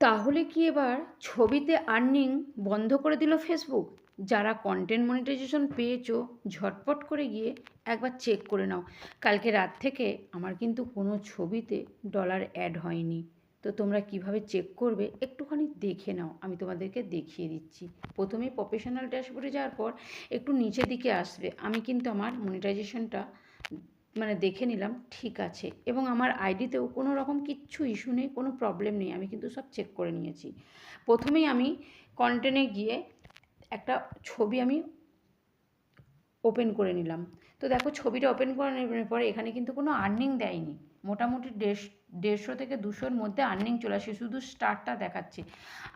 তাহলে কি এবার ছবিতে আর্নিং বন্ধ করে দিল ফেসবুক? যারা কন্টেন্ট মনিটাইজেশন পেয়েছো, ঝটপট করে গিয়ে একবার চেক করে নাও। কালকে রাত থেকে আমার কিন্তু কোনো ছবিতে ডলার অ্যাড হয়নি। তো তোমরা কিভাবে চেক করবে একটুখানি দেখে নাও, আমি তোমাদেরকে দেখিয়ে দিচ্ছি। প্রথমেই প্রফেশনাল ড্যাশবোর্ডে যাওয়ার পর একটু নিচের দিকে আসবে। আমি কিন্তু আমার মনিটাইজেশনটা দেখে নিলাম ঠিক আছে, এবং আমার আইডিতেও কোনো রকম কিচ্ছু ইস্যু নেই, কোনো প্রবলেম নেই, আমি কিন্তু সব চেক করে নিয়েছি। প্রথমেই আমি কন্টেন্টে গিয়ে একটা ছবি আমি ওপেন করে নিলাম। তো দেখো ছবিটা ওপেন করে নেওয়ার পরে এখানে কিন্তু কোনো আর্নিং দেয়নি। মোটামুটি 150 থেকে 200-র মধ্যে আর্নিং চলে আসে, শুধু স্টারটা দেখাচ্ছে।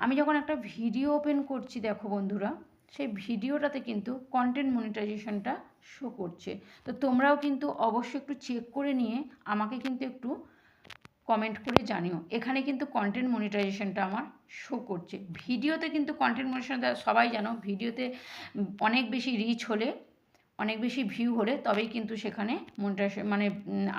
আমি যখন একটা ভিডিও ওপেন করছি দেখো বন্ধুরা, সেই ভিডিওটাতে কিন্তু কন্টেন্ট মনিটাইজেশনটা শো করছে। তো তোমরাও কিন্তু অবশ্যই একটু চেক করে নিয়ে আমাকে কিন্তু একটু কমেন্ট করে জানিও। এখানে কিন্তু কন্টেন্ট মনিটাইজেশনটা আমার শো করছে। ভিডিওতে কিন্তু কন্টেন্ট মনিটাইজেশনটা সবাই জানো, ভিডিওতে অনেক বেশি রিচ হলে, অনেক বেশি ভিউ হলে তবেই কিন্তু সেখানে মনিটাইজেশন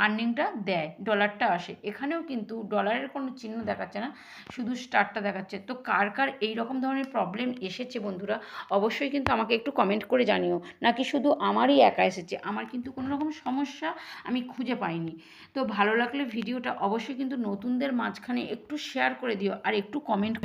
আর্নিংটা দেয়, ডলারটা আসে। এখানেও কিন্তু ডলারের কোনো চিহ্ন দেখাচ্ছে না, শুধু স্টারটা দেখাচ্ছে। তো কার কার এই রকম ধরনের প্রবলেম এসেছে বন্ধুরা, অবশ্যই কিন্তু আমাকে একটু কমেন্ট করে জানিও। নাকি শুধু আমারই একা এসেছে? আমার কিন্তু কোনো রকম সমস্যা আমি খুঁজে পাইনি। তো ভালো লাগলে ভিডিওটা অবশ্যই কিন্তু নতুনদের মাঝখানে একটু শেয়ার করে দিও, আর একটু কমেন্ট